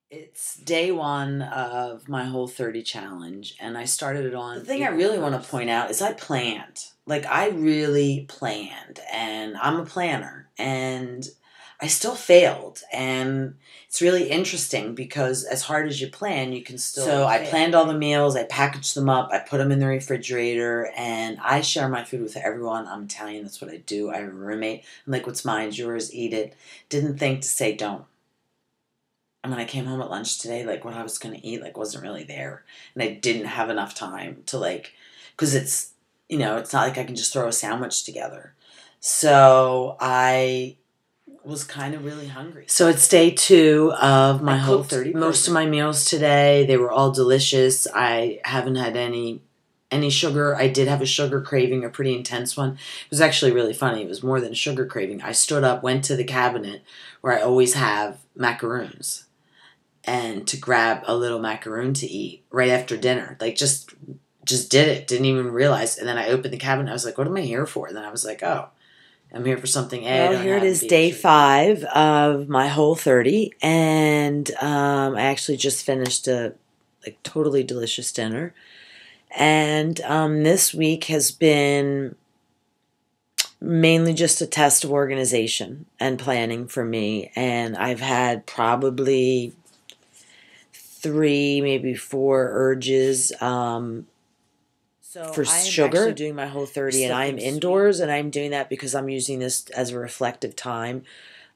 It's day one of my Whole30 challenge, and I started it on. The thing I really want to point out is I planned. Like, I really planned, and I'm a planner, and I still failed. And it's really interesting because as hard as you plan, you can still. So I planned all the meals, I packaged them up, I put them in the refrigerator, and I share my food with everyone. I'm Italian, that's what I do. I have a roommate. I'm like, what's mine? Yours, eat it. Didn't think to say don't. And when I came home at lunch today, like, what I was going to eat, like, wasn't really there. And I didn't have enough time to, like, because it's, it's not like I can just throw a sandwich together. So I was kind of really hungry. So it's day two of my Whole30. Most of my meals today, they were all delicious. I haven't had any sugar. I did have a sugar craving, a pretty intense one. It was actually really funny. It was more than a sugar craving. I stood up, went to the cabinet where I always have macaroons, and to grab a little macaroon to eat right after dinner. Like, just did it. Didn't even realize. And then I opened the cabinet. I was like, what am I here for? And then I was like, oh, I'm here for something. Well, here it is, day 5 of my Whole30. And I actually just finished a totally delicious dinner. And this week has been mainly just a test of organization and planning for me. And I've had probably 3, maybe 4 urges for sugar. I'm doing my Whole30, and I'm indoors, and I'm doing that because I'm using this as a reflective time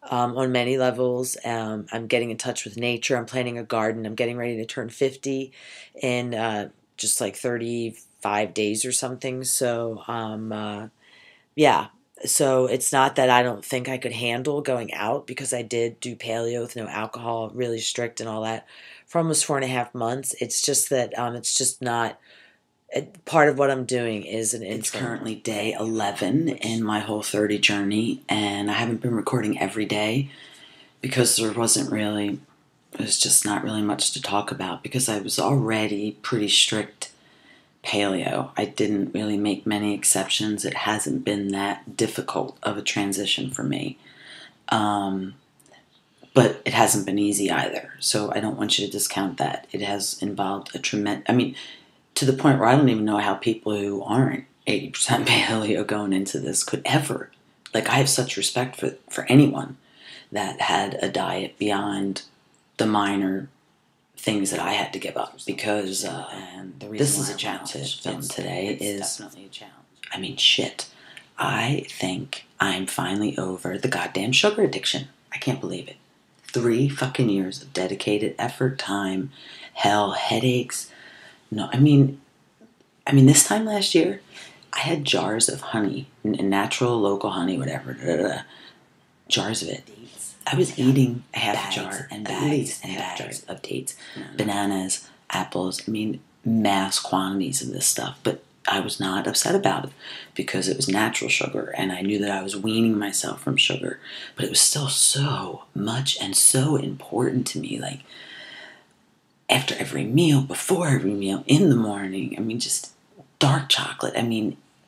on many levels. I'm getting in touch with nature. I'm planting a garden. I'm getting ready to turn 50 in just like 35 days or something. So, yeah. So it's not that I don't think I could handle going out, because I did do paleo with no alcohol, really strict and all that, for almost 4.5 months. It's just that it's just not part of what I'm doing is an. It's currently day 11 in my Whole30 journey, and I haven't been recording every day because there was just not really much to talk about, because I was already pretty strict paleo. I didn't really make many exceptions. It hasn't been that difficult of a transition for me. But it hasn't been easy either. So I don't want you to discount that. It has involved to the point where I don't even know how people who aren't 80% paleo going into this could ever. Like, I have such respect for anyone that had a diet beyond the minor things that I had to give up, because and the reason this is a challenge to film today is definitely a challenge. Shit. I think I'm finally over the goddamn sugar addiction. I can't believe it. 3 fucking years of dedicated effort, time, hell, headaches. No, this time last year, I had jars of honey, natural, local honey, whatever, jars of it. I was eating a half jar and bags and half jars of dates, bananas, apples. Mass quantities of this stuff. But I was not upset about it because it was natural sugar, and I knew that I was weaning myself from sugar. But it was still so much and so important to me. Like, after every meal, before every meal, in the morning. Just dark chocolate.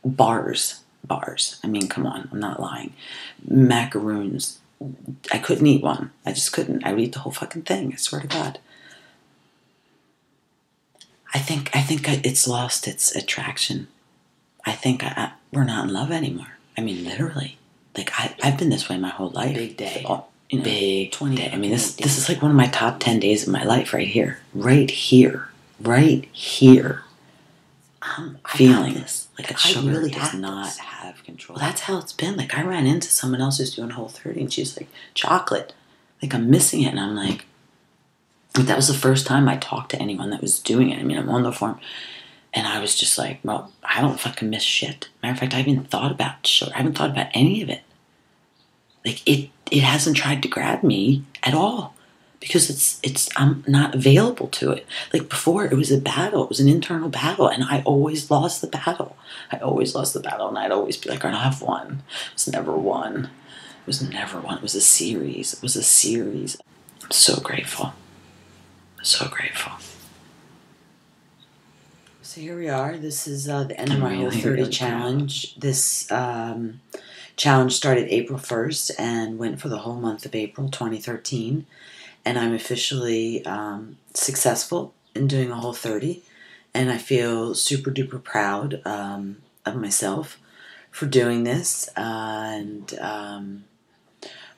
Bars. Come on, I'm not lying. Macaroons. I couldn't eat one. I just couldn't. I would eat the whole fucking thing. I swear to God. I think it's lost its attraction. I think we're not in love anymore. Literally. Like, I've been this way my whole life. Big day. Big 20 day. This is like one of my top 10 days of my life right here. Right here. Right here. I'm feeling this. Like, sugar really does not have control. Well, that's how it's been. Like, I ran into someone else who's doing Whole30, and she's like, chocolate. Like, I'm missing it. And I'm like, that was the first time I talked to anyone that was doing it. I'm on the form. And I was just like, well, I don't fucking miss shit. Matter of fact, I haven't even thought about sugar. I haven't thought about any of it. Like, it hasn't tried to grab me at all. Because I'm not available to it. Like, before, it was a battle. It was an internal battle, and I always lost the battle. And I'd always be like, I don't have one. It was never one. It was a series. I'm so grateful. So grateful. So here we are. This is the end of my Whole30 challenge. This challenge started April 1st and went for the whole month of April 2013. and I'm officially successful in doing a Whole30, and I feel super duper proud of myself for doing this, and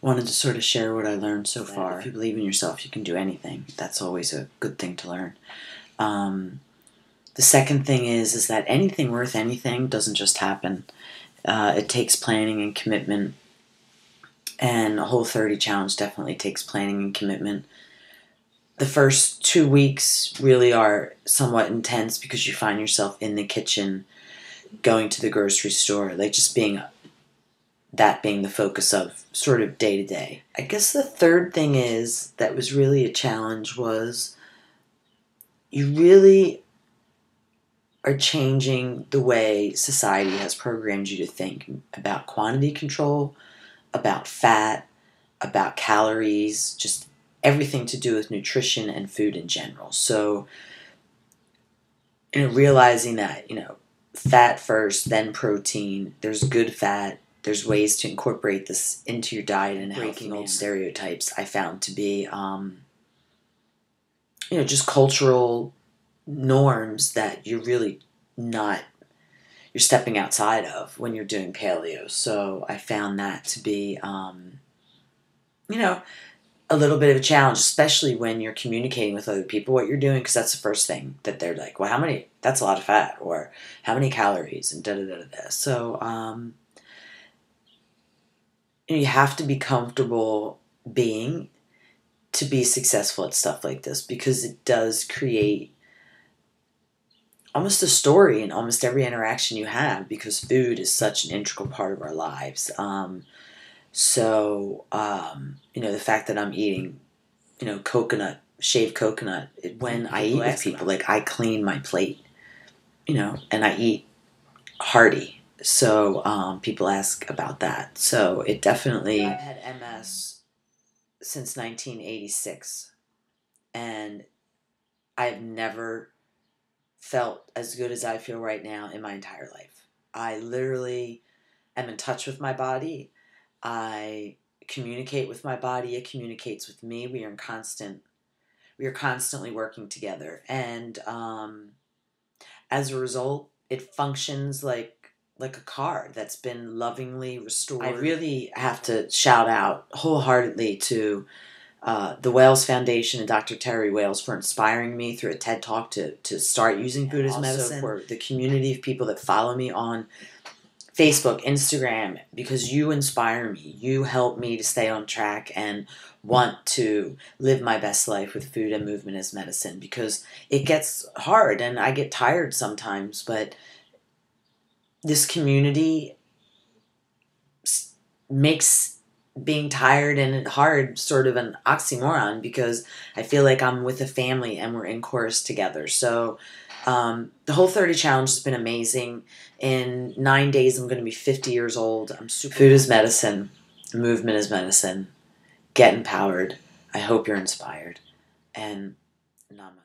wanted to sort of share what I learned so far. If you believe in yourself, you can do anything. That's always a good thing to learn. The second thing is that anything worth anything doesn't just happen. It takes planning and commitment, and a Whole30 challenge definitely takes planning and commitment. The first 2 weeks really are somewhat intense because you find yourself in the kitchen, going to the grocery store, like just being the focus of sort of day to day. I guess the third thing is that was really a challenge was you really are changing the way society has programmed you to think about quantity control, about fat, about calories, just everything to do with nutrition and food in general. So, realizing that, fat first, then protein, there's good fat, there's ways to incorporate this into your diet and breaking old stereotypes, I found to be, just cultural norms that you're really not, you're stepping outside of when you're doing paleo. So I found that to be, a little bit of a challenge, especially when you're communicating with other people what you're doing, because that's the first thing that they're like, well, that's a lot of fat, or how many calories, and da-da-da-da-da. So, you have to be comfortable being to be successful at stuff like this, because it does create almost a story in almost every interaction you have, because food is such an integral part of our lives. The fact that I'm eating, shaved coconut, when I eat with people, like I clean my plate, and I eat hearty. So people ask about that. So it definitely, I've had MS since 1986, and I've never felt as good as I feel right now in my entire life. I literally am in touch with my body. I communicate with my body. It communicates with me. We are constantly working together, and as a result, it functions like a car that's been lovingly restored. I really have to shout out wholeheartedly to the Wales Foundation and Dr. Terry Wales for inspiring me through a TED Talk to start using food as medicine. For the community of people that follow me on Facebook, Instagram, because you inspire me. You help me to stay on track and want to live my best life with food and movement as medicine, because it gets hard and I get tired sometimes, but this community makes being tired and hard sort of an oxymoron, because I feel like I'm with a family and we're in chorus together. So the Whole30 challenge has been amazing. In 9 days, I'm going to be 50 years old. Food is medicine. Movement is medicine. Get empowered. I hope you're inspired. And namaste.